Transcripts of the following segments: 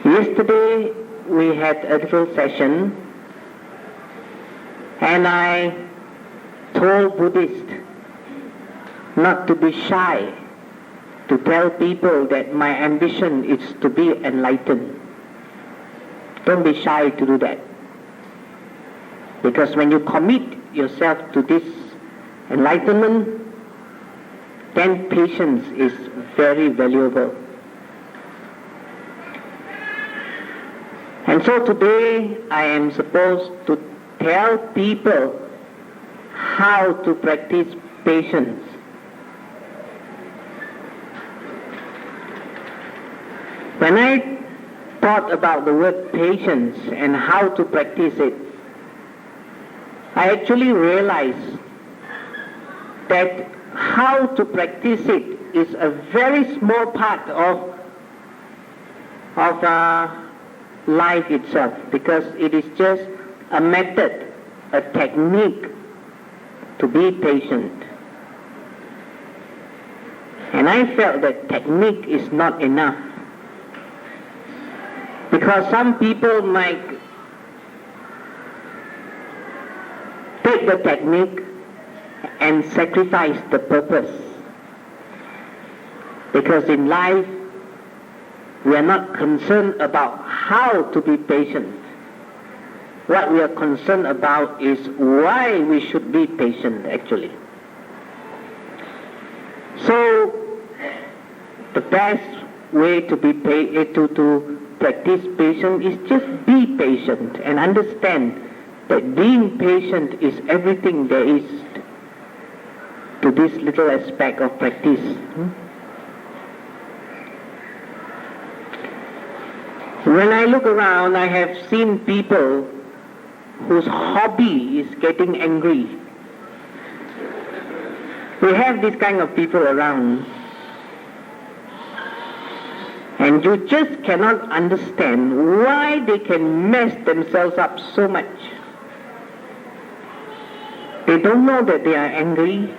Yesterday we had a little session and I told Buddhists not to be shy to tell people that my ambition is to be enlightened. Don't be shy to do that. Because when you commit yourself to this enlightenment, then patience is very valuable. And so today I am supposed to tell people how to practice patience. When I thought about the word patience and how to practice it, I actually realized that how to practice it is a very small part of life itself, because it is just a method, a technique to be patient. And I felt that technique is not enough, because some people might take the technique and sacrifice the purpose. Because in life, we are not concerned about how to be patient. What we are concerned about is why we should be patient, actually. So, the best way to practice patience is just be patient and understand that being patient is everything there is to this little aspect of practice. When I look around, I have seen people whose hobby is getting angry. We have this kind of people around, and you just cannot understand why they can mess themselves up so much. They don't know that they are angry.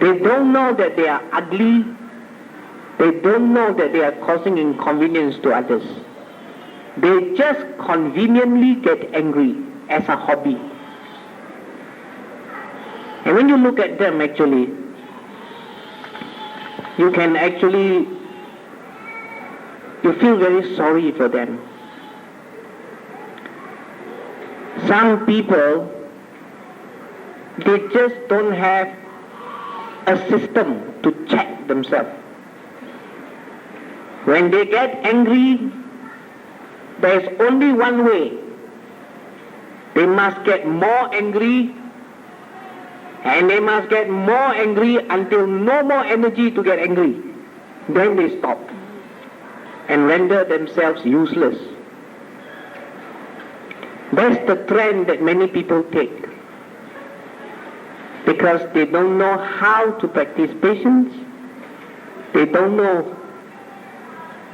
They don't know that they are ugly. They don't know that they are causing inconvenience to others. They just conveniently get angry as a hobby. And when you look at them, actually, you feel very sorry for them. Some people, they just don't have a system to check themselves. When they get angry, there is only one way. They must get more angry, and they must get more angry until no more energy to get angry. Then they stop and render themselves useless. That's the trend that many people take, because they don't know how to practice patience. They don't know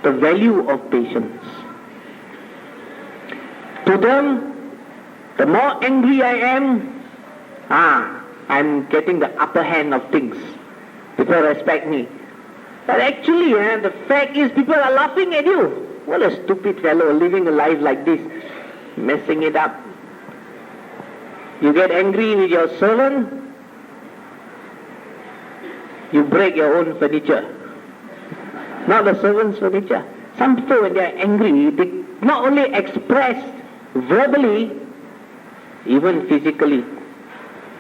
the value of patience. To them, the more angry I am, I'm getting the upper hand of things. People respect me. But actually, the fact is people are laughing at you. What a stupid fellow living a life like this, messing it up. You get angry with your servant, you break your own furniture. Not the servant's furniture. Some people, when they are angry, they not only express verbally, even physically.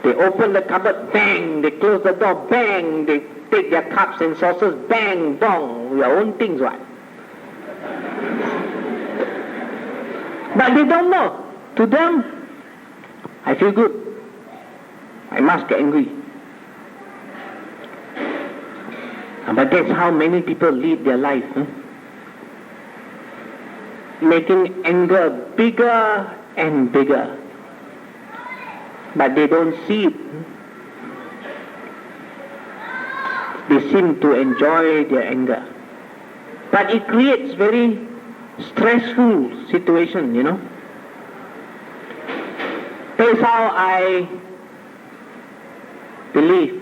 They open the cupboard, bang, they close the door, bang, they take their cups and saucers, bang, bong, your own things, what? But they don't know. To them, I feel good. I must get angry. But that's how many people lead their life. Making anger bigger and bigger. But they don't see it. They seem to enjoy their anger. But it creates very stressful situation, That's how I believe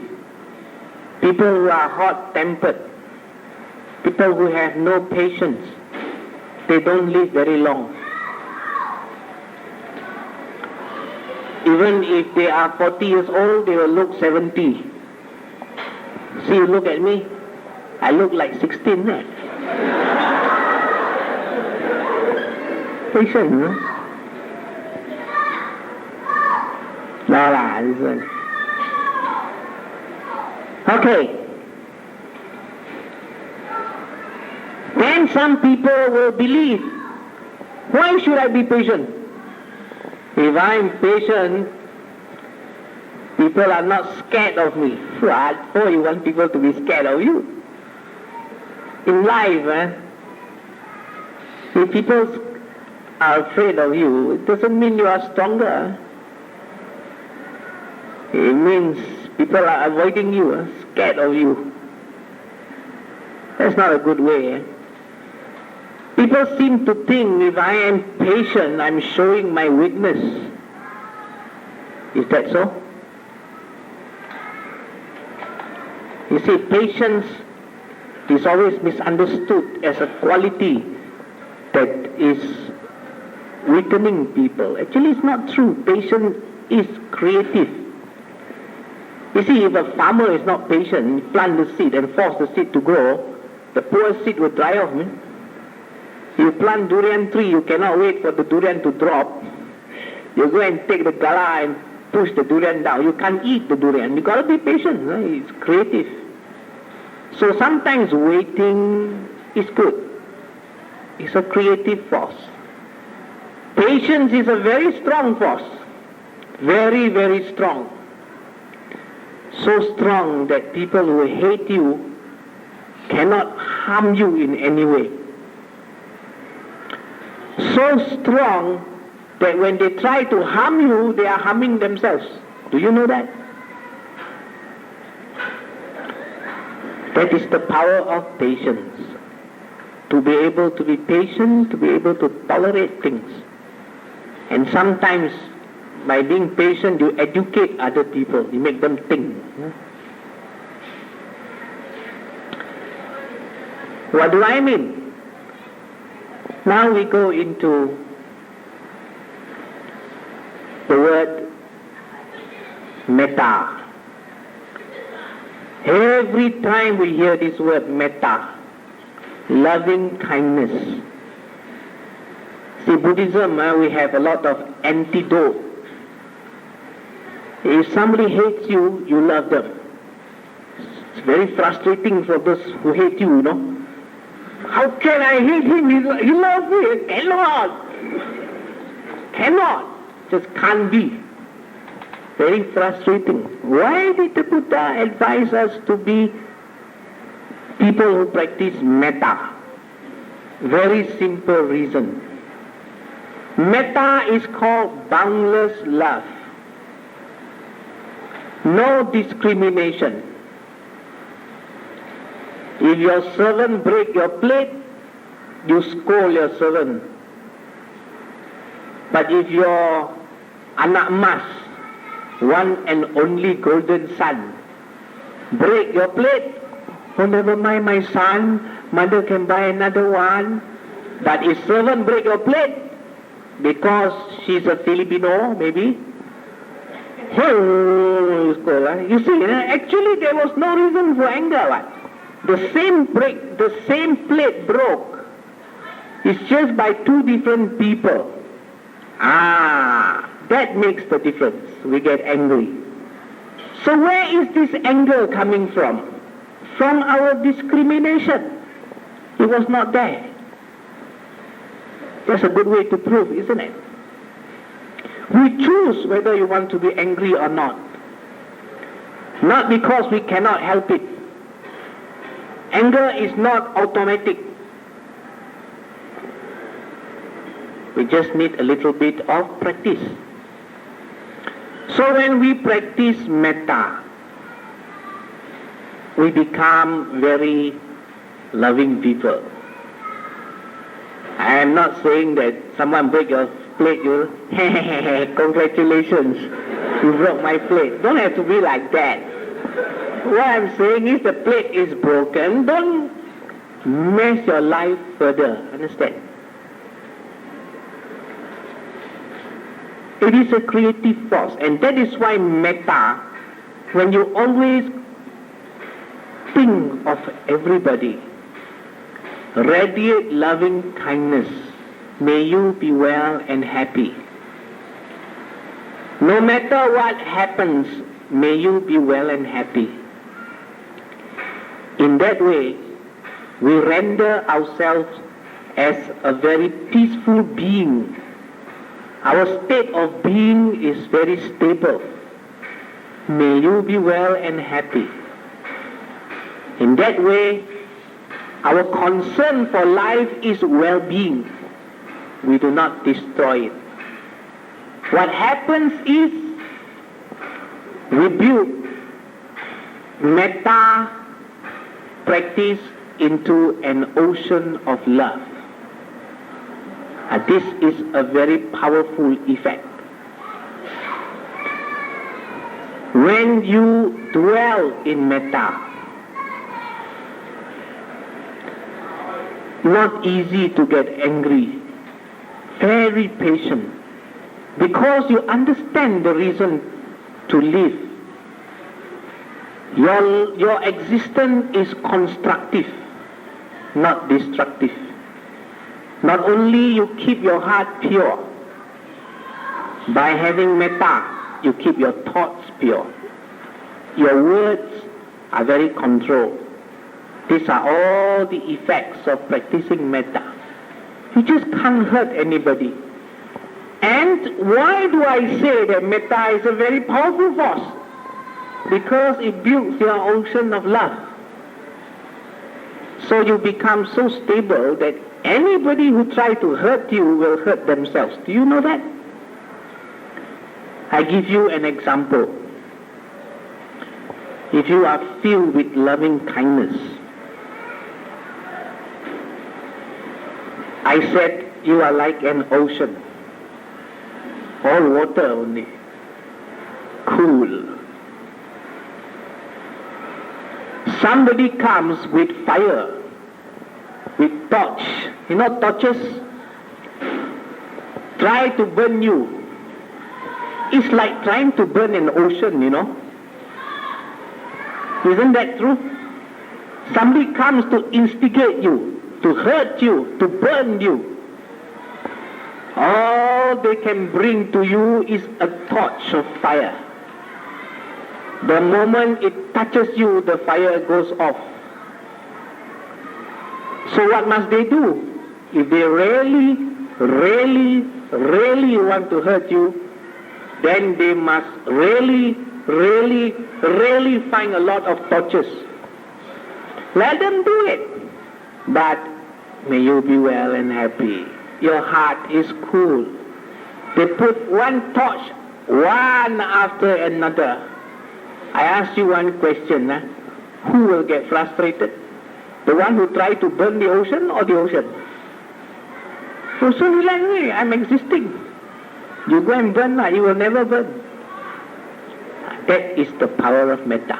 people who are hot-tempered, people who have no patience, they don't live very long. Even if they are 40 years old, they will look 70. See, you look at me, I look like 16, right? Patient, no? No, this one. Okay. Then some people will believe, why should I be patient? If I'm patient, people are not scared of me. What for you want people to be scared of you? In life, if people are afraid of you, it doesn't mean you are stronger. It means people are avoiding you, scared of you. That's not a good way. People seem to think if I am patient, I'm showing my weakness. Is that so? You see, patience is always misunderstood as a quality that is weakening people. Actually, it's not true. Patience is creative. You see, if a farmer is not patient, he plant the seed and force the seed to grow, the poor seed will dry off. You plant durian tree, you cannot wait for the durian to drop. You go and take the gala and push the durian down. You can't eat the durian. You got to be patient. Right? It's creative. So sometimes waiting is good. It's a creative force. Patience is a very strong force. Very, very strong. So strong that people who hate you cannot harm you in any way. So strong that when they try to harm you, they are harming themselves. Do you know that? That is the power of patience. To be able to be patient, to be able to tolerate things. And sometimes, by being patient, you educate other people. You make them think. What do I mean? Now we go into the word metta. Every time we hear this word metta, loving kindness. See, Buddhism, we have a lot of antidote. If somebody hates you, you love them. It's very frustrating for those who hate you, you know. How can I hate him? He loves me. Cannot. Cannot. Just can't be. Very frustrating. Why did the Buddha advise us to be people who practice metta? Very simple reason. Metta is called boundless love. No discrimination. If your servant break your plate, you scold your servant. But if your anak mas, one and only golden son, break your plate, oh never mind my son, mother can buy another one. But if servant break your plate, because she's a Filipino maybe, you see, actually there was no reason for anger. The same plate broke. It's just by two different people. That makes the difference. We get angry. So where is this anger coming from? From our discrimination. It was not there. That's a good way to prove, isn't it? We choose whether you want to be angry or not. Not because we cannot help it. Anger is not automatic. We just need a little bit of practice. So when we practice metta, we become very loving people. I am not saying that someone break your plate, you congratulations, you broke my plate. Don't have to be like that. What I'm saying is the plate is broken. Don't mess your life further. Understand? It is a creative force, and that is why metta, when you always think of everybody, radiate loving kindness, may you be well and happy. No matter what happens, may you be well and happy. In that way, we render ourselves as a very peaceful being. Our state of being is very stable. May you be well and happy. In that way, our concern for life is well-being. We do not destroy it. What happens is we build metta practice into an ocean of love. And this is a very powerful effect. When you dwell in metta, not easy to get angry, very patient, because you understand the reason to live. Your existence is constructive, not destructive. Not only you keep your heart pure, by having metta, you keep your thoughts pure. Your words are very controlled. These are all the effects of practicing metta. You just can't hurt anybody. And why do I say that metta is a very powerful force? Because it builds your ocean of love. So you become so stable that anybody who tries to hurt you will hurt themselves. Do you know that? I give you an example. If you are filled with loving kindness, I said you are like an ocean. All water only. Cool. Somebody comes with fire, with torch. You know torches? Try to burn you. It's like trying to burn an ocean, you know. Isn't that true? Somebody comes to instigate you, to hurt you, to burn you. All they can bring to you is a torch of fire. The moment it touches you, the fire goes off. So what must they do? If they really want to hurt you, then they must really find a lot of torches. Let them do it. But may you be well and happy. Your heart is cool. They put one torch, one after another. I ask you one question. Who will get frustrated? The one who tried to burn the ocean or the ocean? So relax, I'm existing. You go and burn, you will never burn. That is the power of metta.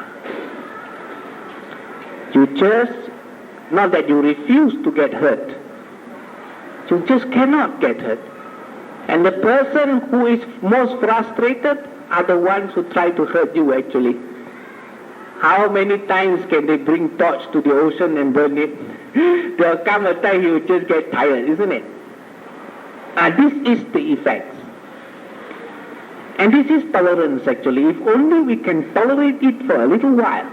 You just, not that you refuse to get hurt, you just cannot get hurt. And the person who is most frustrated are the ones who try to hurt you actually. How many times can they bring torch to the ocean and burn it? There will come a time you just get tired, isn't it? This is the effects. And this is tolerance actually. If only we can tolerate it for a little while,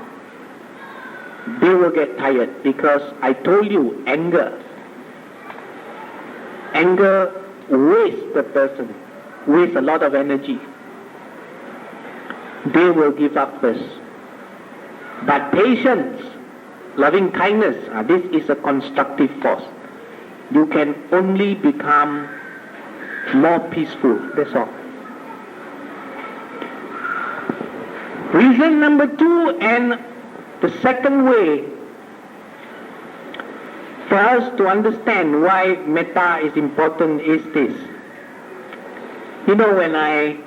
they will get tired, because I told you, anger wastes the person, wastes a lot of energy. They will give up first. But patience, loving kindness, this is a constructive force. You can only become more peaceful, that's all. Reason number 2, and the second way for us to understand why metta is important is this. You know, when I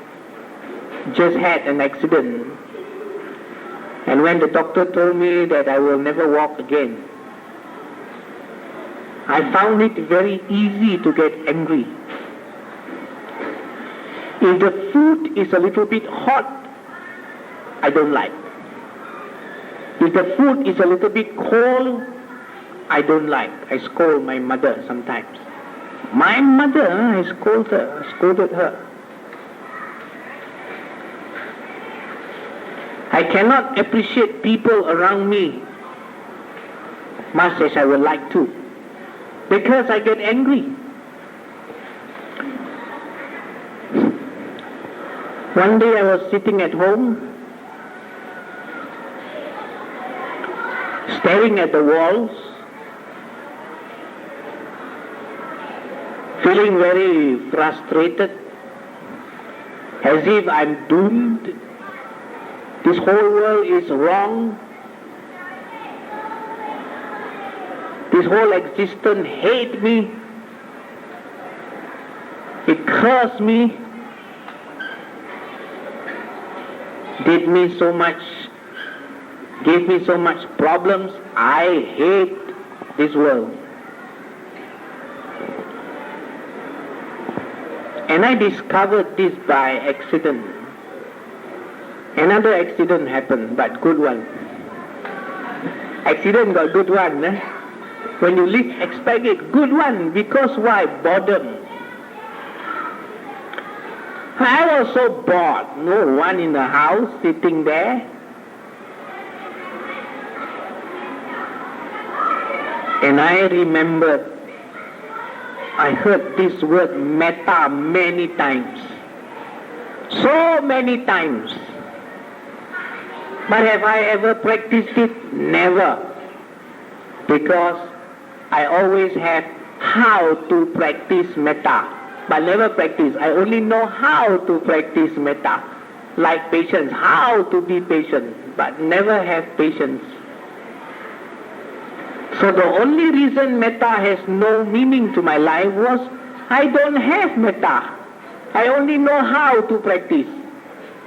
just had an accident, and when the doctor told me that I will never walk again, I found it very easy to get angry. If the food is a little bit hot, I don't like. If the food is a little bit cold, I don't like. I scold my mother sometimes. My mother, I scolded her. I cannot appreciate people around me much as I would like to, because I get angry. One day I was sitting at home, staring at the walls, feeling very frustrated, as if I'm doomed. This whole world is wrong. This whole existence hates me. It cursed me. Did me so much, gave me so much problems. I hate this world. And I discovered this by accident. Another accident happened, but good one. Accident got good one. When you least expect it, good one. Because why? Boredom. I was so bored. No one in the house sitting there. And I remembered, I heard this word metta many times. So many times. But have I ever practiced it? Never. Because I always have how to practice metta, but never practice. I only know how to practice metta. Like patience, how to be patient, but never have patience. So the only reason metta has no meaning to my life was I don't have metta. I only know how to practice.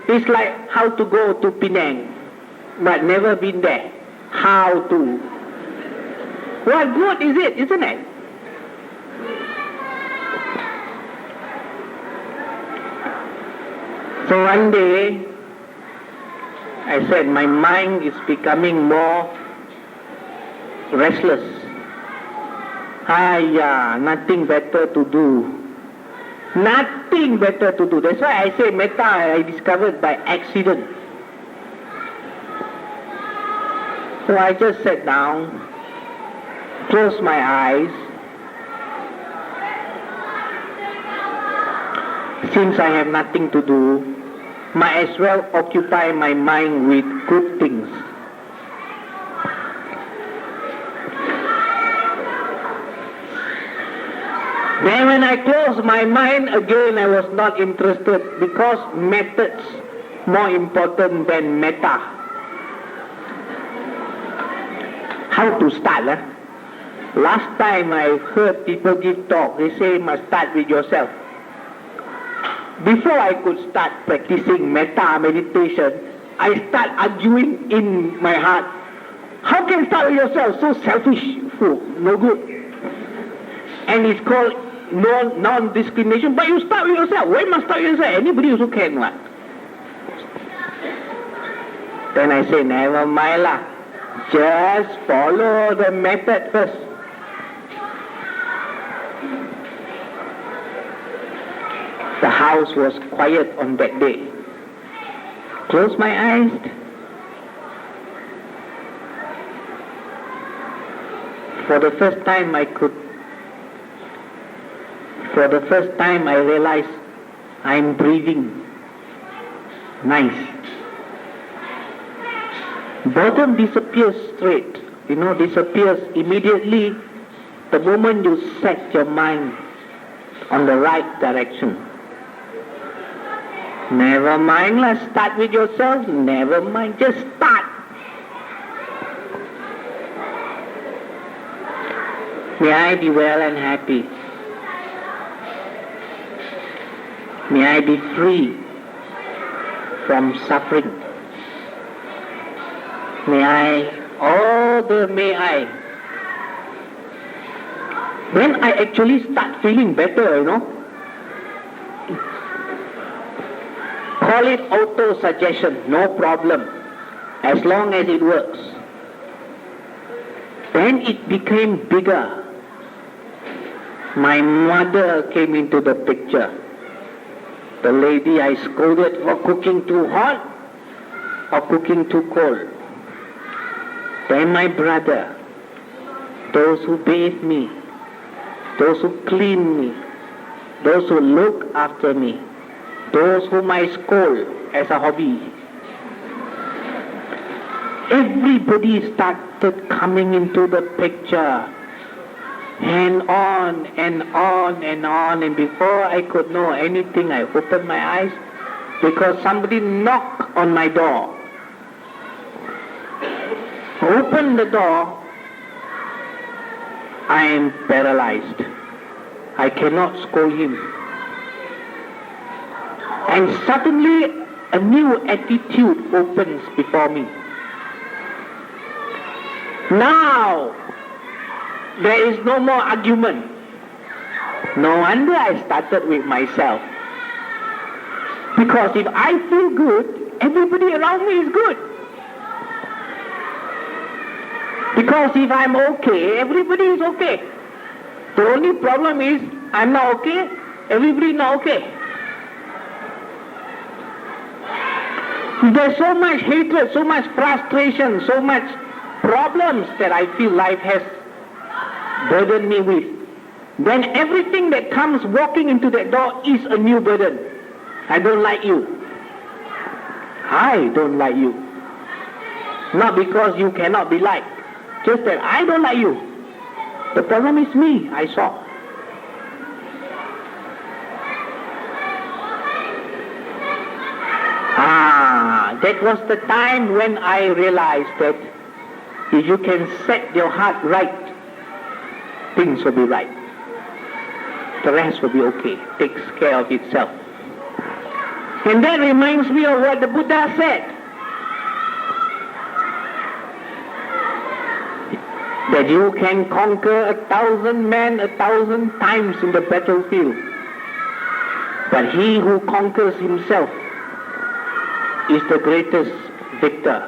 It's like how to go to Penang, but never been there. How to. What good is it, isn't it? So one day, I said, my mind is becoming more restless. Nothing better to do. Nothing better to do. That's why I say metta I discovered by accident. So I just sat down, closed my eyes. Since I have nothing to do, might as well occupy my mind with good things. Then when I closed my mind again, I was not interested because methods more important than metta. How to start? Last time I heard people give talk, they say must start with yourself. Before I could start practicing metta meditation, I start arguing in my heart. How can you start with yourself? So selfish, fool, no good. And it's called non-discrimination. But you start with yourself. Why must start with yourself? Anybody also can, what? Then I say, never mind lah. Just follow the method first. The house was quiet on that day. Close my eyes. For the first time I realized I'm breathing. Nice. Boredom disappears straight. Disappears immediately the moment you set your mind on the right direction. Never mind, let's start with yourself. Never mind, just start. May I be well and happy. May I be free from suffering. May I. When I actually start feeling better, call it auto-suggestion, no problem, as long as it works. Then it became bigger. My mother came into the picture. The lady I scolded for cooking too hot or cooking too cold. Then my brother, those who bathe me, those who clean me, those who look after me, those whom I scold as a hobby. Everybody started coming into the picture, and on and on and on, and before I could know anything, I opened my eyes because somebody knocked on my door. Open the door, I am paralyzed. I cannot scold him. And suddenly a new attitude opens before me. Now there is no more argument. No wonder I started with myself. Because if I feel good, everybody around me is good. Because if I'm okay, everybody is okay. The only problem is I'm not okay, everybody is not okay. There's so much hatred, so much frustration, so much problems that I feel life has burdened me with. Then everything that comes walking into that door is a new burden. I don't like you. I don't like you. Not because you cannot be liked. Just that I don't like you. The problem is me, I saw. That was the time when I realized that if you can set your heart right, things will be right. The rest will be okay. Takes care of itself. And that reminds me of what the Buddha said. That you can conquer 1,000 men 1,000 times in the battlefield. But he who conquers himself is the greatest victor.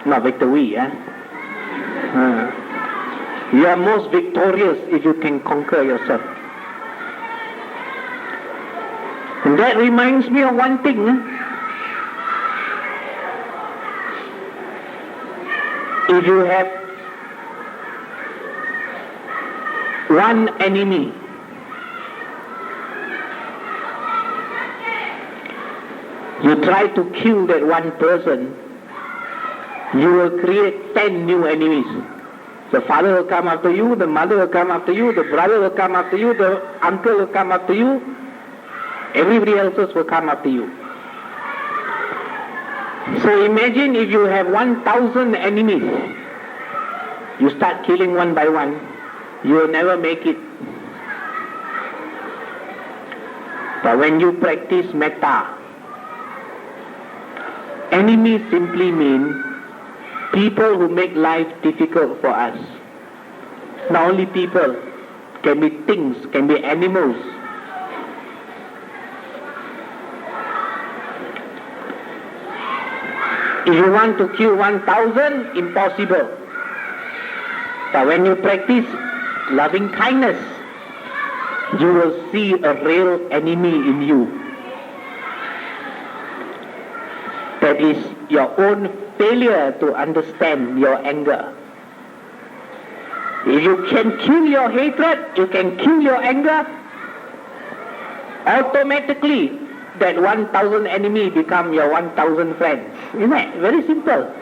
Not victory, eh? You are most victorious if you can conquer yourself. And that reminds me of one thing. If you have one enemy, you try to kill that one person, you will create 10 new enemies. The father will come after you, the mother will come after you, the brother will come after you, the uncle will come after you, everybody else will come after you. So imagine if you have 1,000 enemies, you start killing one by one, you will never make it. But when you practice metta, enemies simply mean people who make life difficult for us. Not only people, can be things, can be animals. If you want to kill 1,000, impossible. But when you practice loving kindness, you will see a real enemy in you. That is your own failure to understand your anger. If you can kill your hatred, you can kill your anger, automatically that 1,000 enemy become your 1,000 friends. Isn't it? Very simple.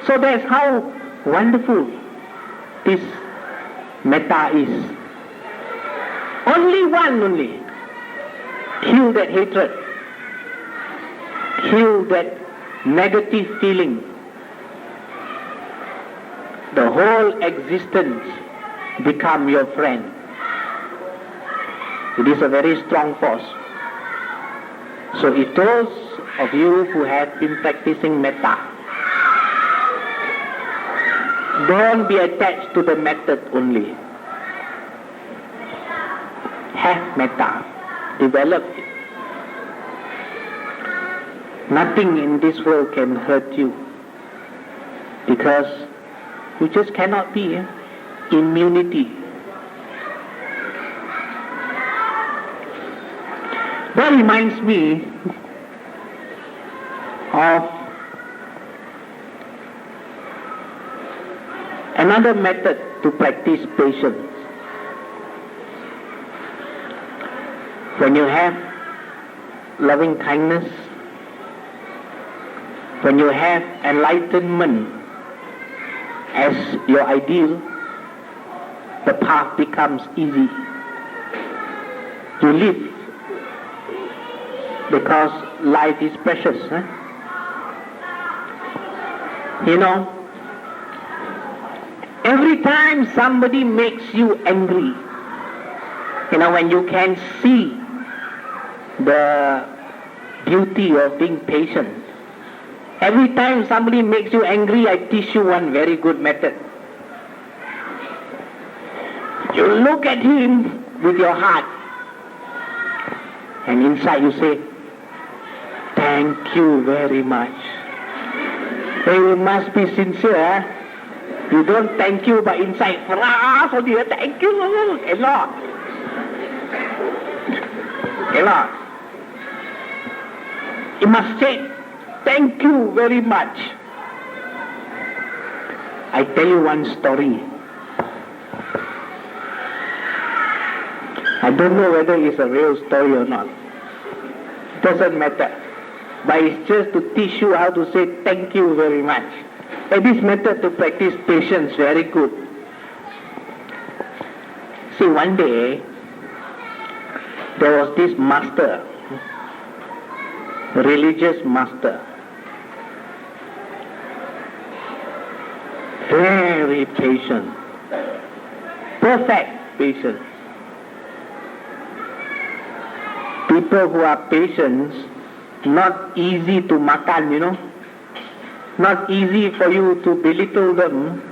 So that's how wonderful this metta is. Only. Kill that hatred. Kill that negative feeling. The whole existence become your friend. It is a very strong force. So if those of you who have been practicing metta, don't be attached to the method only. Have metta. Develop it. Nothing in this world can hurt you, because you just cannot be immunity. That reminds me of another method to practice patience. When you have loving kindness, when you have enlightenment as your ideal, the path becomes easy. You live because life is precious. You know, every time somebody makes you angry, when you can see the beauty of being patient, every time somebody makes you angry, I teach you one very good method. You look at him with your heart, and inside you say, "Thank you very much." You must be sincere. You don't thank you, but inside, thank you. Cannot. You must say, "Thank you very much." I tell you one story. I don't know whether it's a real story or not. It doesn't matter. But it's just to teach you how to say thank you very much. And this method to practice patience very good. See, one day, there was this master, religious master, very patient, perfect patience. People who are patient, not easy to makan, not easy for you to belittle them,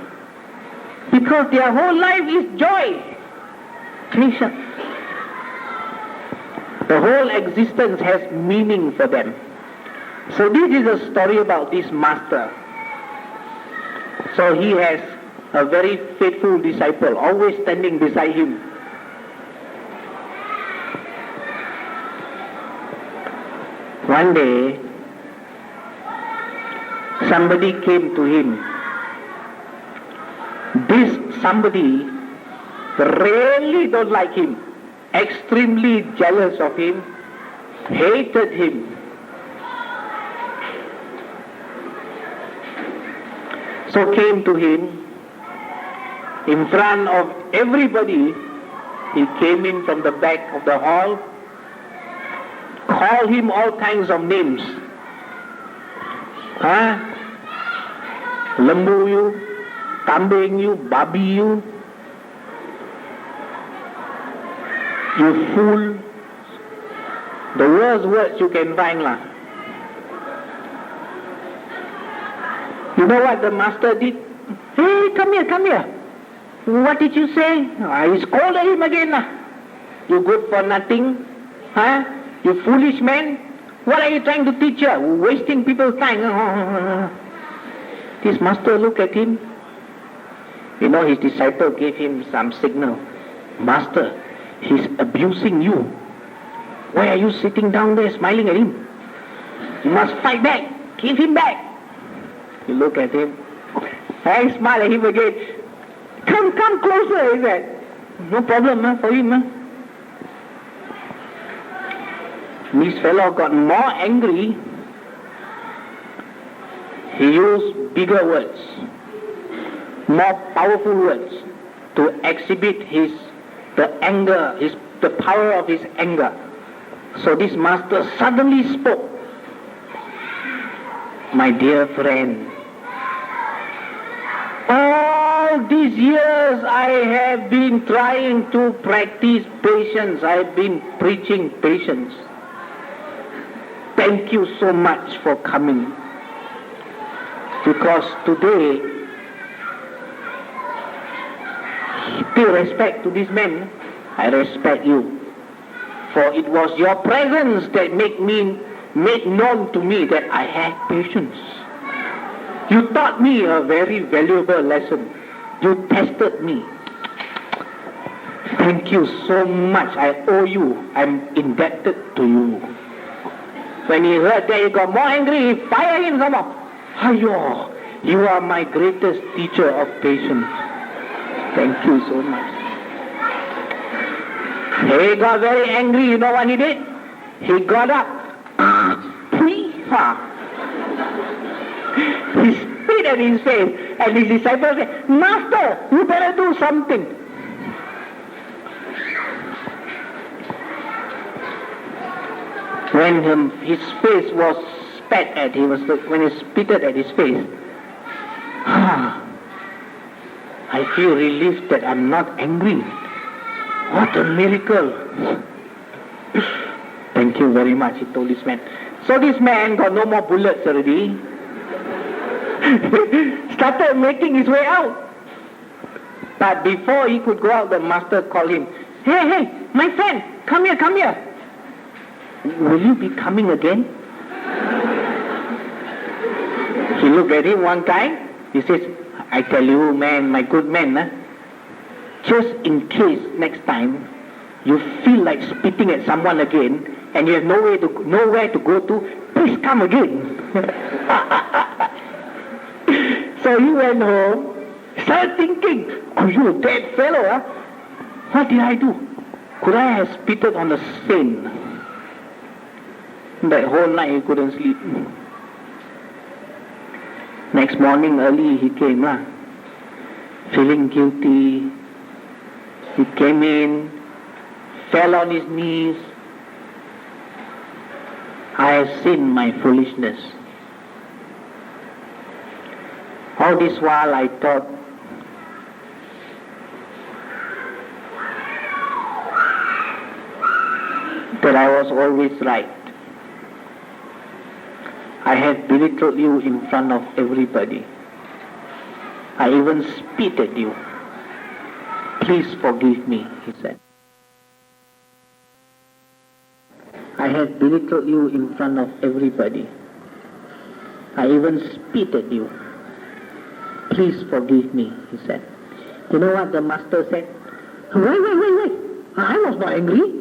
because their whole life is joy, patience. The whole existence has meaning for them. So this is a story about this master. So he has a very faithful disciple, always standing beside him. One day, somebody came to him. This somebody really don't like him, extremely jealous of him, hated him. So came to him in front of everybody. He came in from the back of the hall, called him all kinds of names. Lembu you, kambing you, babi you, you fool. The worst words you can find lah. You know what the master did? "Hey, come here. What did you say?" He scolded him again lah. "You good for nothing, you foolish man. What are you trying to teach her? Wasting people's time." This master looked at him. His disciple gave him some signal. "Master, he's abusing you. Why are you sitting down there smiling at him? You must fight back. Give him back." You look at him. I smile at him again. Come closer, he said. "No problem for him." This fellow got more angry. He used bigger words, more powerful words to exhibit the power of his anger. So this master suddenly spoke. "My dear friend, all these years I have been trying to practice patience. I have been preaching patience. Thank you so much for coming. Because today, pay respect to this man, I respect you. For it was your presence that made me made known to me that I had patience. You taught me a very valuable lesson. You tested me. Thank you so much. I owe you. I'm indebted to you. When he heard that, he got more angry. He fired him some more. Ayo, you are my greatest teacher of patience. Thank you so much. He got very angry. You know what he did? He got up. He spit at his face, and his disciples said, Master, you better do something. When his face was spat at, when he spitted at his face, I feel relieved that I'm not angry. What a miracle. Thank you very much, he told this man. So this man got no more bullets already. Started making his way out. But before he could go out, the master called him. Hey, my friend, come here. Will you be coming again? He looked at him one time. He says, I tell you, man, my good man, just in case next time you feel like spitting at someone again and you have nowhere to go to, please come again. So he went home, started thinking, oh, you dead fellow, huh? What did I do? Could I have spitted on the saint? That whole night he couldn't sleep. Next morning early he came, feeling guilty. He came in, fell on his knees. I have seen my foolishness. All this while I thought, that I was always right. I had belittled you in front of everybody. I even spit at you. Please forgive me, he said. I had belittled you in front of everybody. I even spit at you. Please forgive me, he said. You know what the master said? Wait. I was not angry.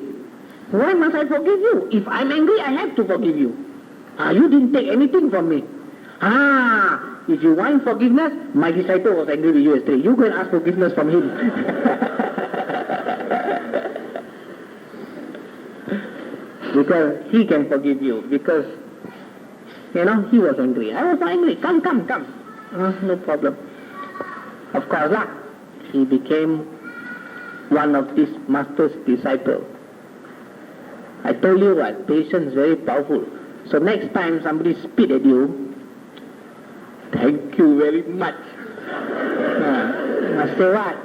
Why must I forgive you? If I'm angry, I have to forgive you. You didn't take anything from me. If you want forgiveness, my disciple was angry with you yesterday. You go and ask forgiveness from him. Because he can forgive you. Because, he was angry. I was angry. Come. No problem. Of course, he became one of this master's disciples. I told you what, patience is very powerful. So next time somebody spit at you, thank you very much. Must say what?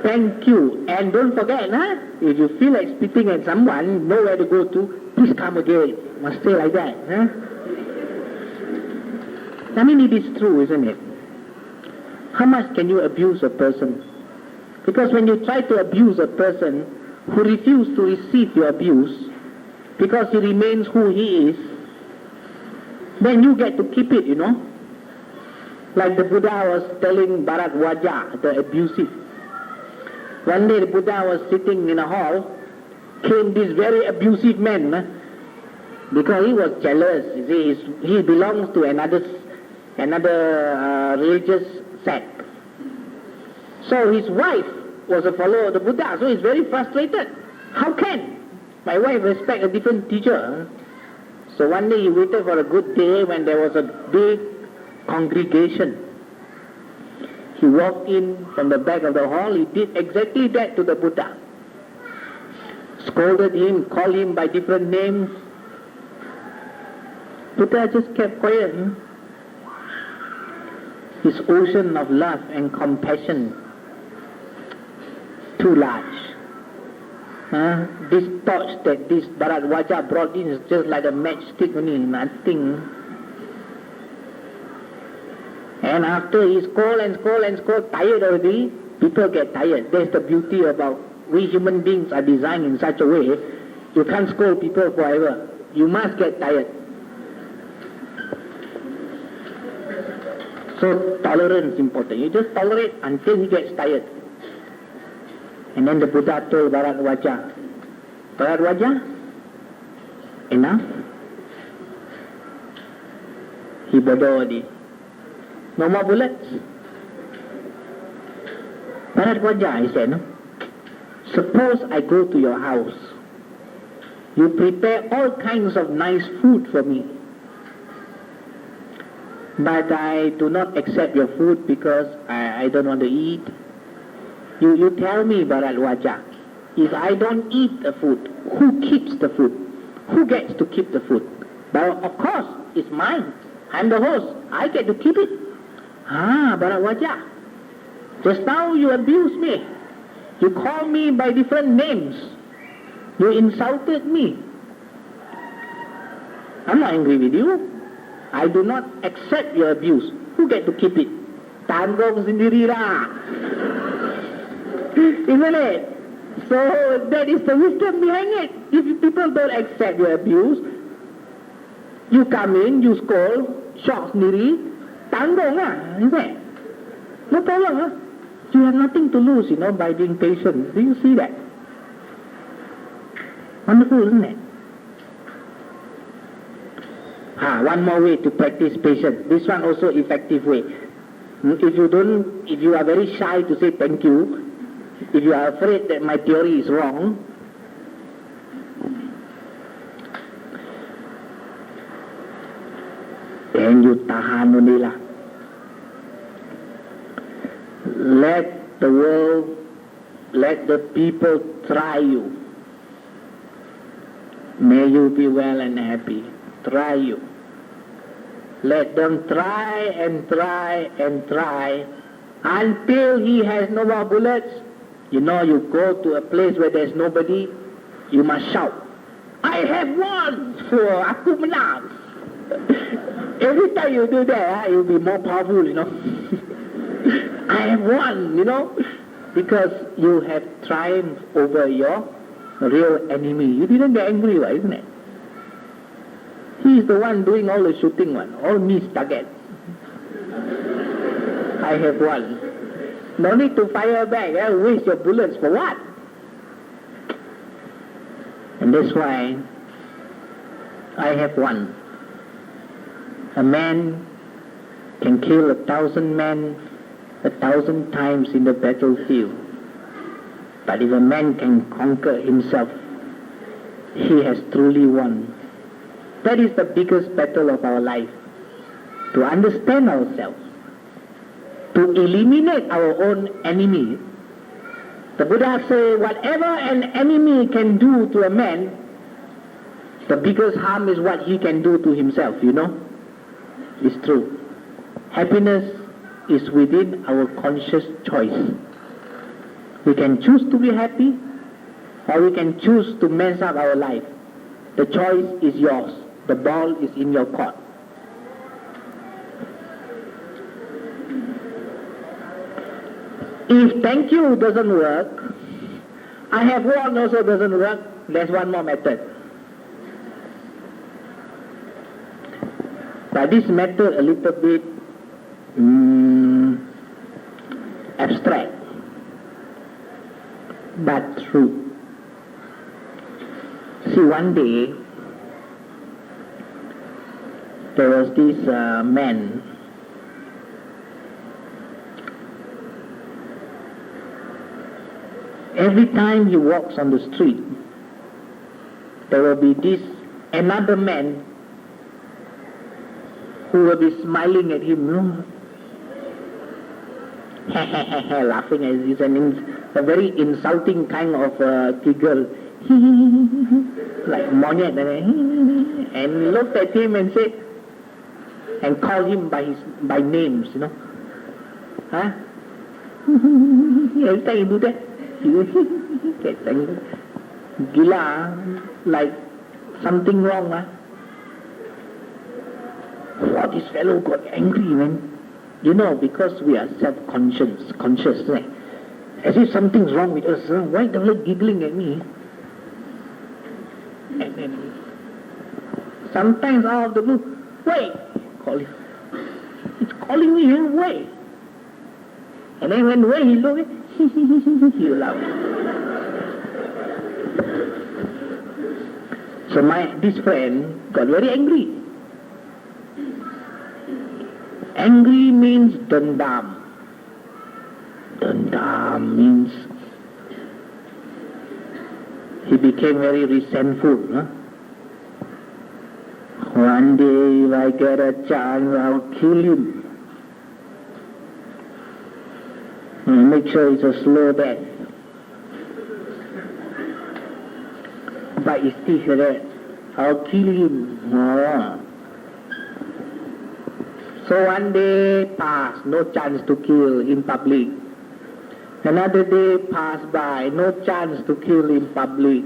Thank you. And don't forget, if you feel like spitting at someone, nowhere to go to, please come again. Must say like that. I mean, it is true, isn't it? How much can you abuse a person? Because when you try to abuse a person who refuses to receive your abuse, because he remains who he is, then you get to keep it, Like the Buddha was telling Bharadwaja, the abusive. One day the Buddha was sitting in a hall, came this very abusive man, because he was jealous. You see, he belongs to another religious sect. So his wife was a follower of the Buddha, so he's very frustrated. How can my wife respect a different teacher? So one day he waited for a good day when there was a big congregation. He walked in from the back of the hall. He did exactly that to the Buddha. Scolded him, called him by different names. Buddha just kept quiet. His ocean of love and compassion, too large. This torch that this Bharadwaja brought in is just like a matchstick, only nothing. And after he scold, tired already, people get tired. That's the beauty about we human beings are designed in such a way, you can't scold people forever. You must get tired. So tolerance is important. You just tolerate until he gets tired. And then the Buddha told Bharadwaja, enough? He bodoh already. No more bullets? Bharadwaja, he said, no? Suppose I go to your house. You prepare all kinds of nice food for me. But I do not accept your food because I don't want to eat. You tell me, Bharadwaja, if I don't eat the food, who keeps the food? Who gets to keep the food? But of course, it's mine. I'm the host. I get to keep it. Bharadwaja, just now you abused me. You called me by different names. You insulted me. I'm not angry with you. I do not accept your abuse. Who get to keep it? Tanggung sendirilah. Isn't it? So that is the wisdom behind it. If people don't accept your abuse, you come in, you scold, shock sendiri, tanggung lah, isn't it? No problem, huh? You have nothing to lose, by being patient. Do you see that? Wonderful, isn't it? One more way to practice patience. This one also effective way. If you are very shy to say thank you, if you are afraid that my theory is wrong, then you tahan only lah. Let the world, let the people try you. May you be well and happy. Try you. Let them try and try and try until he has no more bullets. You go to a place where there's nobody, you must shout, I have won! Aku menang! Every time you do that, you'll be more powerful, I have won, because you have triumphed over your real enemy. You didn't get angry, isn't it? He is the one doing all the shooting all missed target. I have won. No need to fire back, waste your bullets for what? And that's why I have won. A man can kill 1,000 men 1,000 times in the battlefield. But if a man can conquer himself, he has truly won. That is the biggest battle of our life. To understand ourselves. To eliminate our own enemy. The Buddha says, whatever an enemy can do to a man, the biggest harm is what he can do to himself, It's true. Happiness is within our conscious choice. We can choose to be happy, or we can choose to mess up our life. The choice is yours. The ball is in your court. If thank you doesn't work, I have won also doesn't work, there's one more method. But this method a little bit abstract, but true. See, one day, there was this man. Every time he walks on the street, there will be another man who will be smiling at him, laughing as he's a very insulting kind of giggle, like monyet, and looked at him and said, and called him by names, Every time you do that, you get angry. Gila, like something wrong, What this fellow got angry, man. Because we are conscious, as if something's wrong with us. Why the fellow giggling at me? And then sometimes out of the blue, wait, call him. It's calling me away. And then when he look, he laugh. So this friend got very angry. Angry means dendam. Dendam means he became very resentful. Huh? One day if I get a chance, I'll kill him. And make sure it's a slow death. But he still said, I'll kill him. Oh. So one day passed, no chance to kill in public. Another day passed by, no chance to kill in public.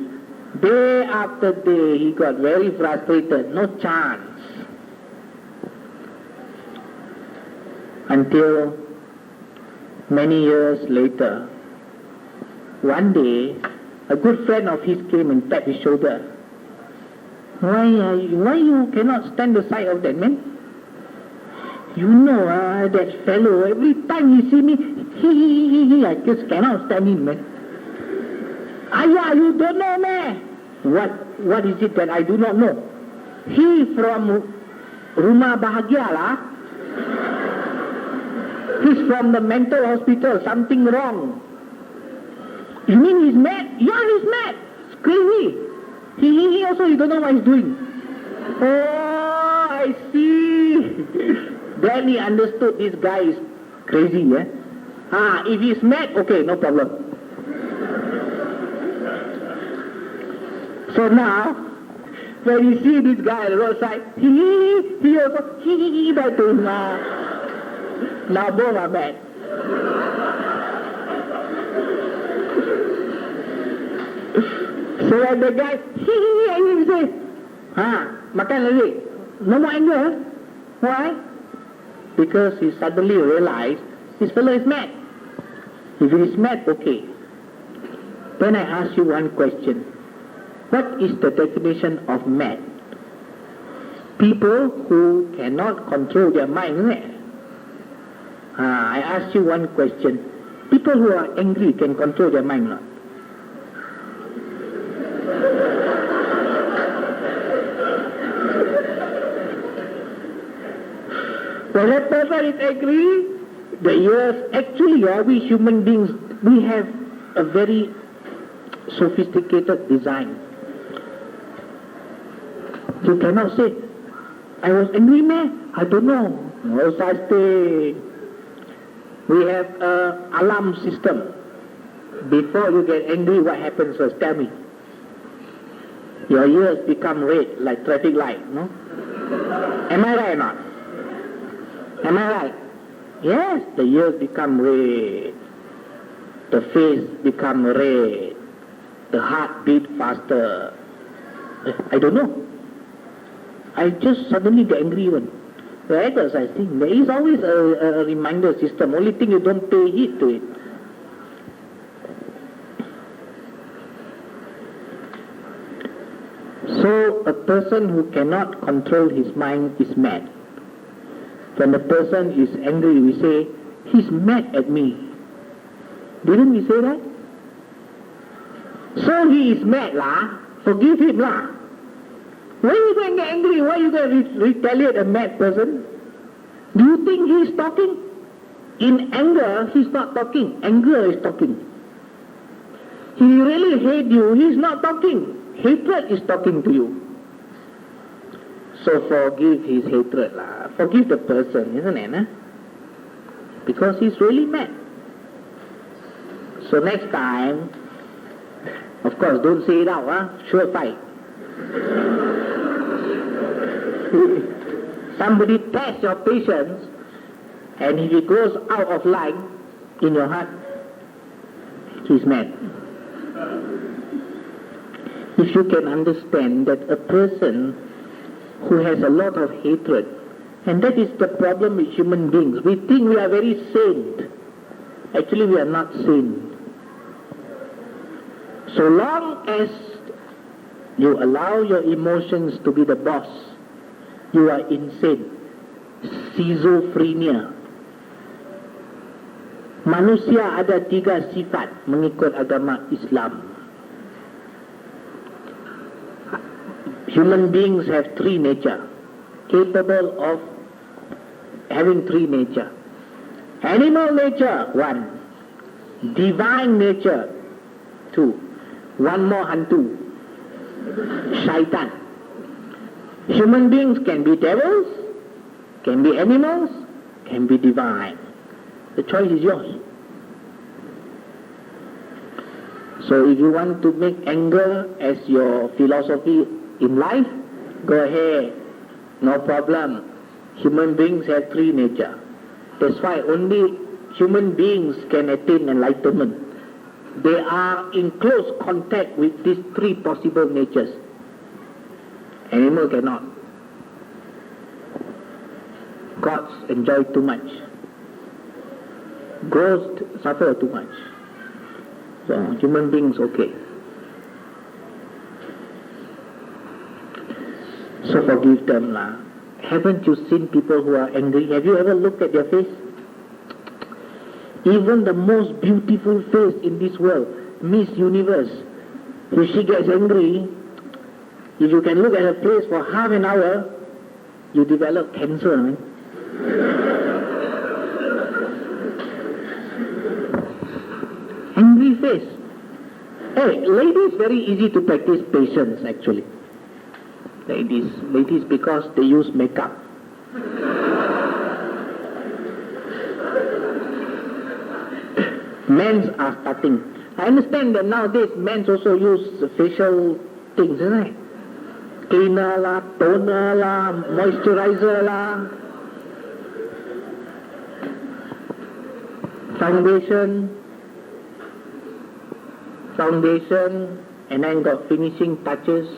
Day after day, he got very frustrated, no chance. Until many years later, one day, a good friend of his came and tapped his shoulder. Why you cannot stand the sight of that man? You know, that fellow, every time he see me, I just cannot stand him, man. Ayah, you don't know, man. What is it that I do not know? He from Rumah Bahagia lah. He's from the mental hospital, something wrong. You mean he's mad? Yeah, he's mad. It's crazy. He also, you don't know what he's doing. Oh, I see. Then he understood this guy is crazy, yeah? If he's mad, okay, no problem. So now, when you see this guy on the roadside, he also, back to him. Now both are mad. So when the guy, he say, makan lagi. No more anger, huh? Why? Because he suddenly realized this fellow is mad. If he is mad, okay. Then I ask you one question. What is the definition of mad? People who cannot control their mind, isn't it? I ask you one question. People who are angry can control their mind or not? When a person is angry, the ears, actually, we human beings, we have a very sophisticated design. You cannot say, I was angry, man. I don't know. No such thing. We have an alarm system. Before you get angry, what happens first? Tell me. Your ears become red like traffic light, no? Am I right or not? Am I right? Yes, the ears become red. The face become red. The heart beat faster. I don't know. I just suddenly get angry even. Right? As I think, there is always a reminder system. Only thing you don't pay heed to it. So a person who cannot control his mind is mad. When the person is angry, we say, he's mad at me. Didn't we say that? So he is mad lah. Forgive him lah. When you going to get angry, why you going to retaliate a mad person? Do you think he is talking? In anger, he's not talking. Anger is talking. He really hates you, he's not talking. Hatred is talking to you. So forgive his hatred lah. Forgive the person, isn't it? Huh? Because he's really mad. So next time, of course, don't say it out, sure fight. Somebody tests your patience, and if he goes out of line in your heart, he's mad. If you can understand that a person who has a lot of hatred, and that is the problem with human beings. We think we are very sane. Actually, we are not sane. So long as you allow your emotions to be the boss, you are insane. schizophrenia. Manusia ada 3 sifat mengikut agama Islam. Human beings have 3 nature, capable of having 3 nature. Animal nature, 1. Divine nature, 2. One more hantu, shaitan. Human beings can be devils, can be animals, can be divine. The choice is yours. So if you want to make anger as your philosophy in life, go ahead, no problem. Human beings have 3 nature. That's why only human beings can attain enlightenment. They are in close contact with these 3 possible natures. Animal cannot. Gods enjoy too much. Ghosts suffer too much. So human beings okay. So forgive them lah. Haven't you seen people who are angry? Have you ever looked at their face? Even the most beautiful face in this world, Miss Universe, if she gets angry, if you can look at her face for half an hour, you develop cancer. Man. Angry face. Hey, ladies, very easy to practice patience actually. Ladies because they use makeup. Men's are starting. I understand that nowadays men also use facial things, isn't it? Cleaner lah, toner lah, moisturizer lah, foundation, and then got finishing touches.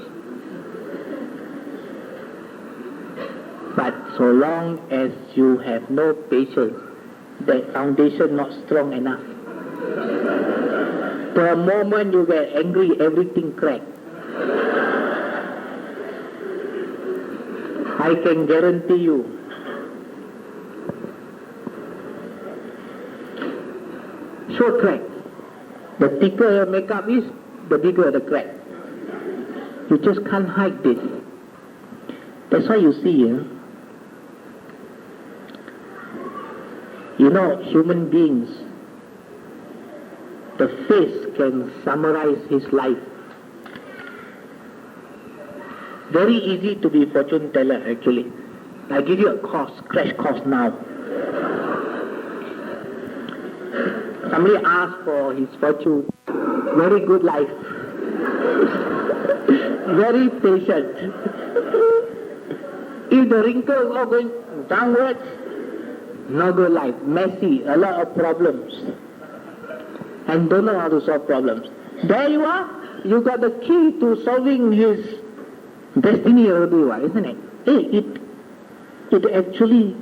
But so long as you have no patience, that foundation not strong enough. The moment you get angry, everything cracks. I can guarantee you. So crack. The thicker your makeup is, the bigger the crack. You just can't hide this. That's why you see, you know, human beings, the face can summarize his life. Very easy to be fortune teller actually. I give you a course, crash course now. Somebody asked for his fortune. Very good life. Very patient. If the wrinkles are going downwards, no good life. Messy, a lot of problems. And don't know how to solve problems. There you are. You got the key to solving his destiny already, isn't it? Hey, it actually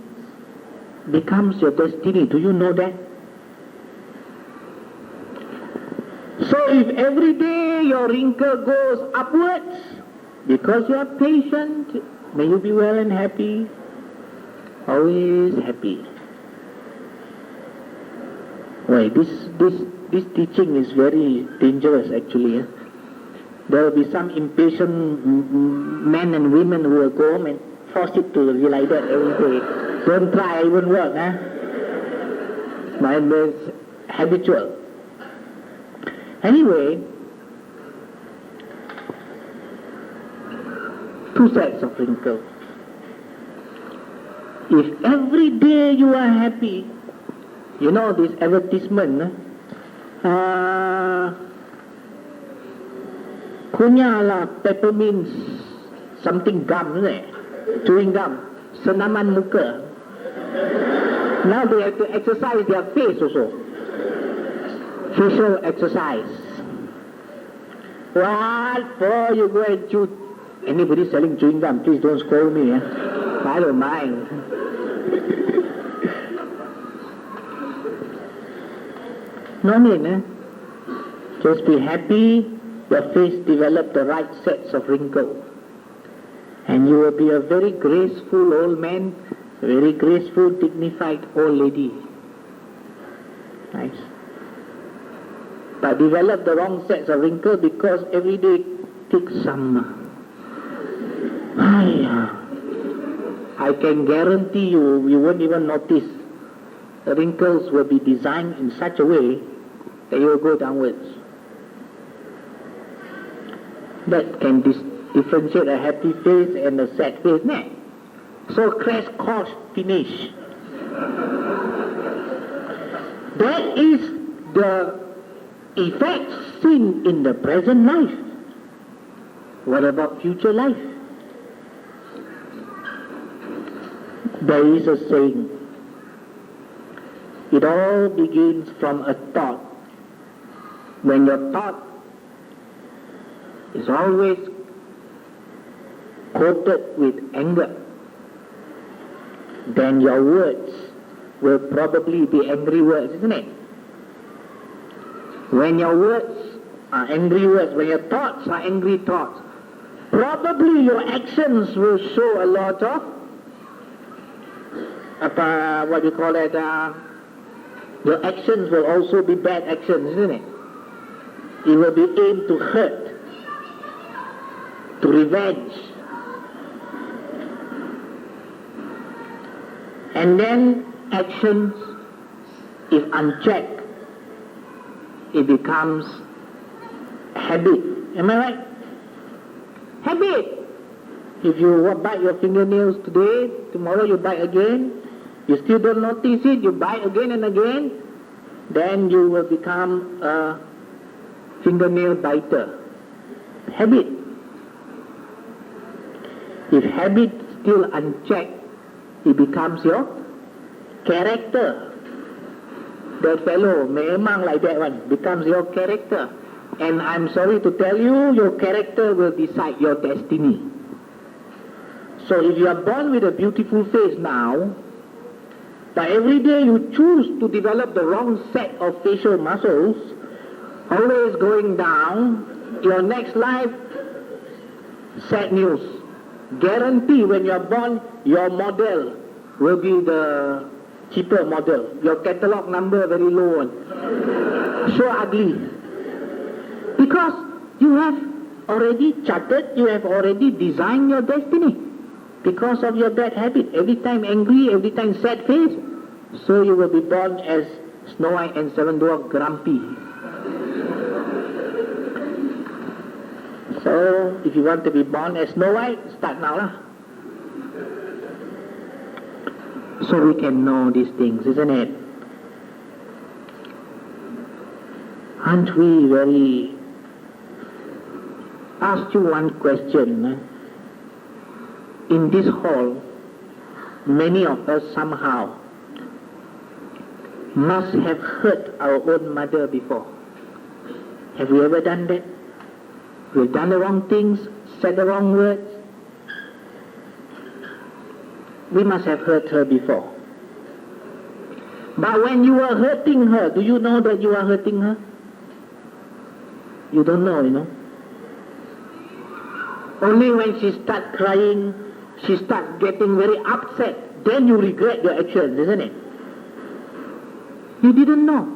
becomes your destiny. Do you know that? So if every day your wrinkle goes upwards, because you are patient, may you be well and happy, always happy. Wait, this teaching is very dangerous actually. There will be some impatient men and women who will go home and force it to be like that every day. Don't try, it won't work. Mine is habitual. Anyway, 2 sets of wrinkles. If every day you are happy, you know this advertisement, kunyalah peppermint something gum, isn't it? Chewing gum, senaman muka. Now they have to exercise their face also. Facial exercise. What for you go and chew? Anybody selling chewing gum, please don't scold me. I don't mind. No need, Just be happy, your face develop the right sets of wrinkles. And you will be a very graceful old man, A very graceful, dignified old lady. Nice. But developed the wrong sets of wrinkles because every day takes some. I can guarantee you, you won't even notice. The wrinkles will be designed in such a way that you will go downwards. That can differentiate a happy face and a sad face, nah? So crash course finish. That is the effect seen in the present life. What about future life? There is a saying. It all begins from a thought. When your thought is always coated with anger, then your words will probably be angry words, isn't it? When your words are angry words, when your thoughts are angry thoughts, probably your actions will show a lot of what you call it, your actions will also be bad actions, isn't it? It will be aimed to hurt, to revenge. And then actions, if unchecked, it becomes habit. Am I right? Habit. If you bite your fingernails today, tomorrow you bite again, you still don't notice it, you bite again and again, then you will become a fingernail biter. Habit. If habit still unchecked, it becomes your character. That fellow, memang like that one, becomes your character. And I'm sorry to tell you, your character will decide your destiny. So if you are born with a beautiful face now, but every day you choose to develop the wrong set of facial muscles, always going down, your next life, sad news. Guarantee when you are born, your model will be the cheaper model. Your catalog number very low one. So ugly. Because you have already charted, you have already designed your destiny. Because of your bad habit. Every time angry, every time sad face. So you will be born as Snow White and Seven Dwarfs grumpy. So if you want to be born as Snow White, start now lah. So we can know these things, isn't it? Aren't we very... Ask you one question. In this hall, many of us somehow must have hurt our own mother before. Have we ever done that? We've done the wrong things, said the wrong words. We must have hurt her before. But when you are hurting her, do you know that you are hurting her? You don't know, you know. Only when she starts crying, she starts getting very upset, then you regret your actions, isn't it? You didn't know.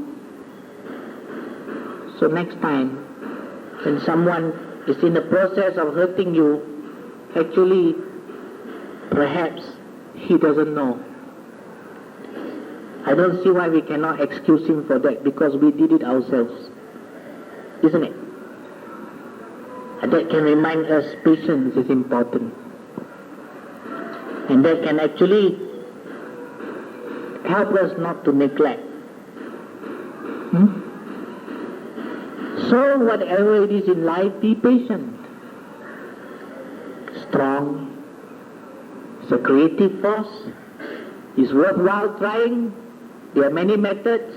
So next time, when someone is in the process of hurting you, actually, perhaps he doesn't know. I don't see why we cannot excuse him for that, because we did it ourselves. Isn't it? And that can remind us patience is important. And that can actually help us not to neglect. So whatever it is in life, be patient. Strong. It's a creative force. It's worthwhile trying. There are many methods.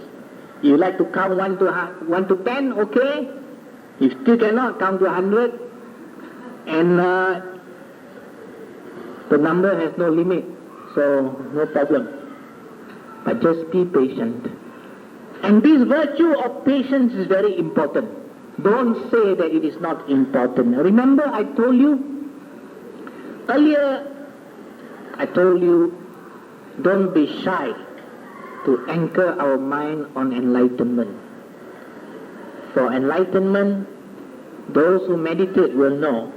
You like to count 1 to 10, okay? If still cannot, count to 100. And the number has no limit. So no problem. But just be patient. And this virtue of patience is very important. Don't say that it is not important. Remember I told you earlier, don't be shy to anchor our mind on enlightenment. For enlightenment, those who meditate will know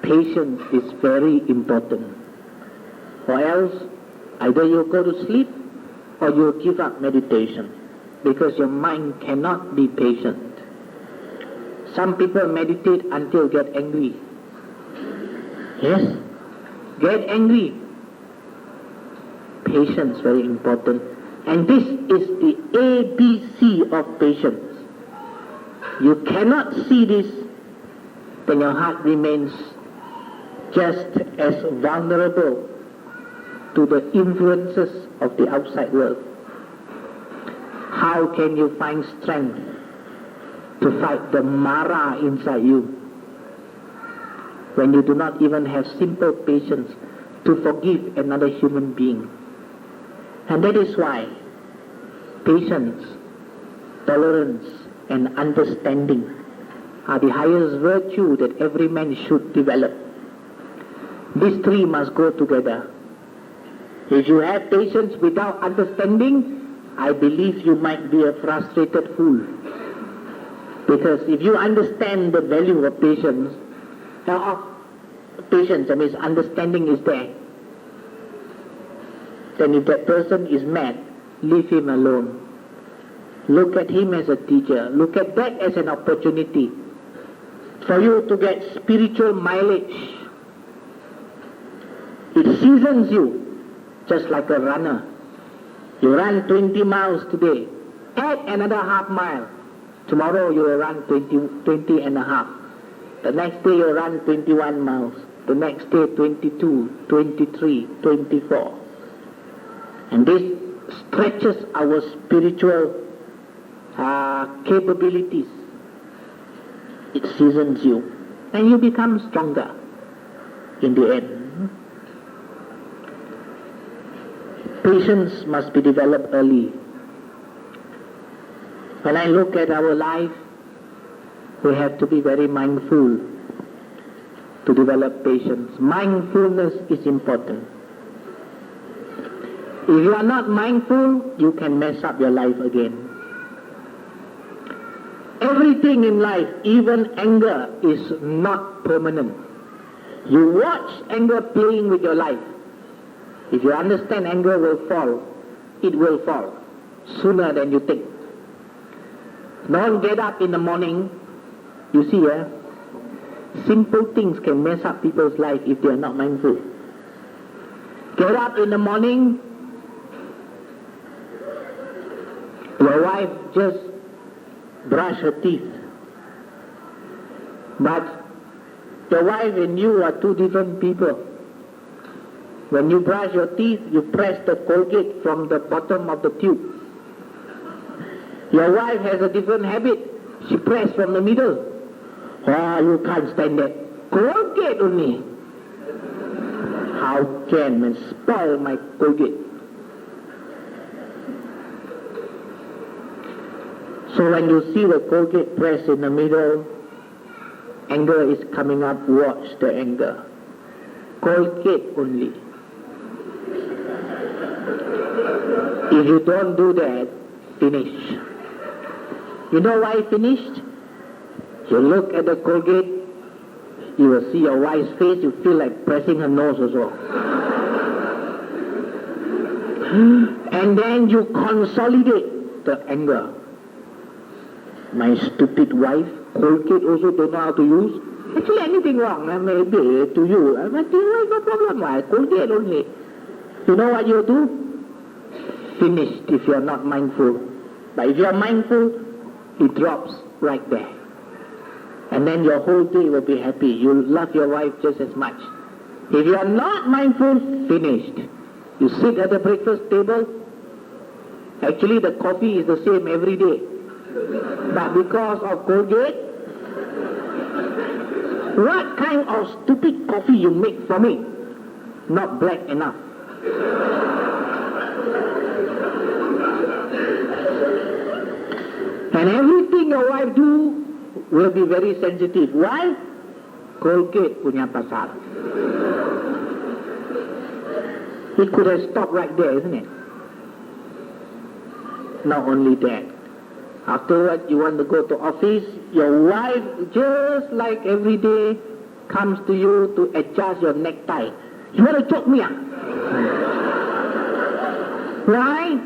patience is very important. Or else, either you go to sleep or you give up meditation, because your mind cannot be patient. Some people meditate until get angry. Yes, get angry. Patience very important. And this is the ABC of patience. You cannot see this, then your heart remains just as vulnerable to the influences of the outside world. How can you find strength to fight the Mara inside you when you do not even have simple patience to forgive another human being? And that is why patience, tolerance, and understanding are the highest virtue that every man should develop. These three must go together. If you have patience without understanding, I believe you might be a frustrated fool. Because if you understand the value of patience, that means understanding is there. Then if that person is mad, leave him alone. Look at him as a teacher. Look at that as an opportunity for you to get spiritual mileage. It seasons you, just like a runner. You run 20 miles today, add another half mile. Tomorrow you will run 20 and a half. The next day you run 21 miles. The next day 22, 23, 24. And this stretches our spiritual capabilities. It seasons you, and you become stronger in the end. Patience must be developed early. When I look at our life, we have to be very mindful to develop patience. Mindfulness is important. If you are not mindful, you can mess up your life again. Everything in life, even anger, is not permanent. You watch anger playing with your life. If you understand anger will fall, it will fall sooner than you think. Don't get up in the morning. You see, simple things can mess up people's life if they are not mindful. Get up in the morning, your wife just brush her teeth. But your wife and you are two different people. When you brush your teeth, you press the Colgate from the bottom of the tube. Your wife has a different habit. She presses from the middle. Oh, you can't stand that. Colgate only. How can man spoil my Colgate? So when you see the Colgate press in the middle, anger is coming up, watch the anger. Colgate only. If you don't do that, finish. You know why finished? You look at the Colgate, you will see your wife's face, you feel like pressing her nose also. And then you consolidate the anger. My stupid wife, Colgate also don't know how to use. Actually anything wrong, maybe to you. But you have no problem, why? Colgate only. You know what you do? Finished if you are not mindful. But if you are mindful, it drops right there. And then your whole day will be happy. You'll love your wife just as much. If you are not mindful, finished. You sit at the breakfast table. Actually the coffee is the same every day. But because of Colgate, what kind of stupid coffee you make for me? Not black enough. And everything your wife do will be very sensitive. Why? Colgate punya pasal. He could have stopped right there, isn't it? Not only that, afterward you want to go to office, your wife, just like every day, comes to you to adjust your necktie. You want to choke me, ah? Right?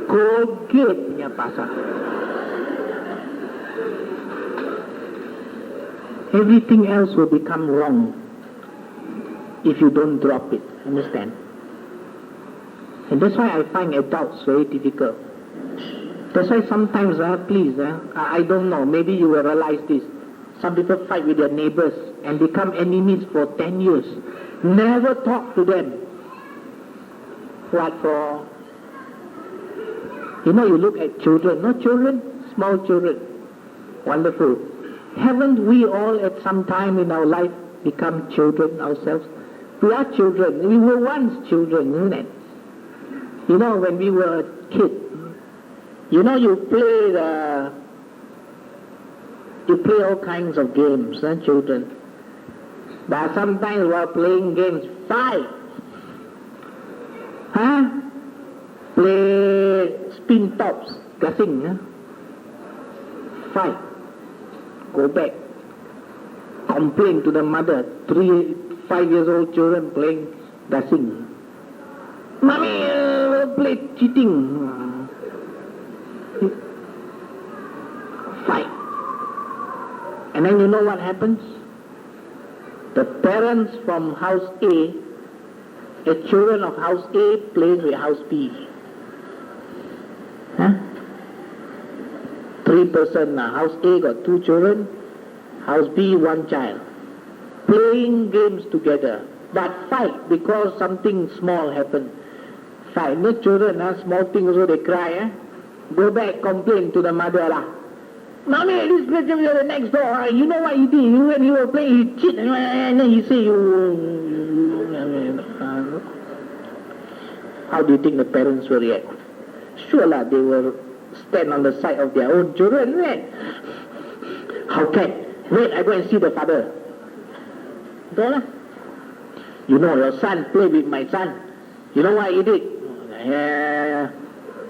Colgate punya pasal. Everything else will become wrong if you don't drop it. Understand? And that's why I find adults very difficult. That's why sometimes, please, I don't know, maybe you will realize this. Some people fight with their neighbors and become enemies for 10 years. Never talk to them. What for? You know, you look at children, no children, small children. Wonderful. Haven't we all at some time in our life become children ourselves? We are children. We were once children, isn't it? You know, when we were a kid, you know, you play all kinds of games, children. But sometimes while playing games, fight. Play spin tops, gasing, fight. Go back. Complain to the mother. 3, 5 years old children playing gasing. Mommy, play cheating. Fight. And then you know what happens? The parents from house A, the children of house A playing with house B. 3-person, house A got 2 children, house B 1 child. Playing games together, but fight because something small happened. Fight. No children, small things also they cry. Go back, complain to the mother. Mommy, this person is next door. You know what he did? When you were playing, he cheated. And then he say, how do you think the parents will react? Sure, they will stand on the side of their own children, right? How can? Wait, I go and see the father. Don't. You know, your son played with my son. You know what he did?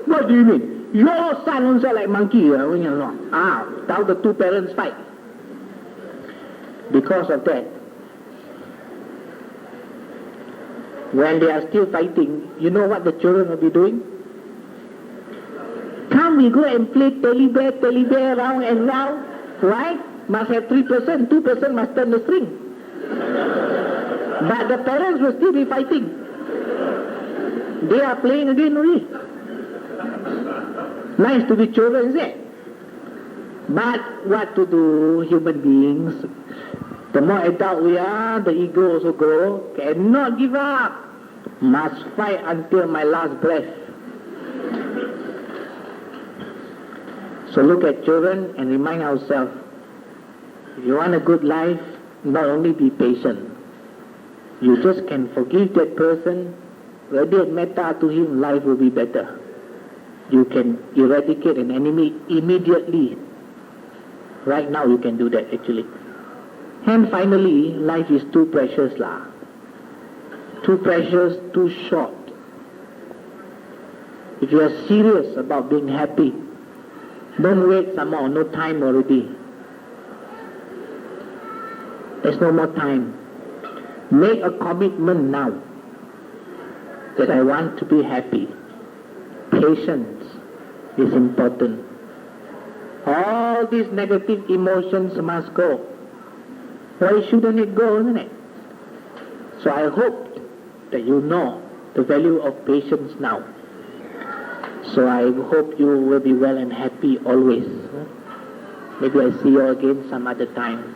What do you mean? Your son also like monkey. Now the 2 parents fight. Because of that. When they are still fighting, you know what the children will be doing? Come, we go and play teddy bear, round and round. Right? Must have 3%, 2% must turn the string. But the parents will still be fighting. They are playing again only. Nice to be children, is it? But what to do, human beings? The more adult we are, the ego also grow. Cannot give up. Must fight until my last breath. So look at children and remind ourselves, if you want a good life, not only be patient. You just can forgive that person, radiate metta to him, life will be better. You can eradicate an enemy immediately. Right now you can do that actually. And finally, life is too precious Too precious, too short. If you are serious about being happy, don't wait some more, no time already. There's no more time. Make a commitment now that I want to be happy. Patience is important. All these negative emotions must go. Why shouldn't it go, isn't it? So I hope that you know the value of patience now. So I hope you will be well and happy always. Maybe I see you again some other time.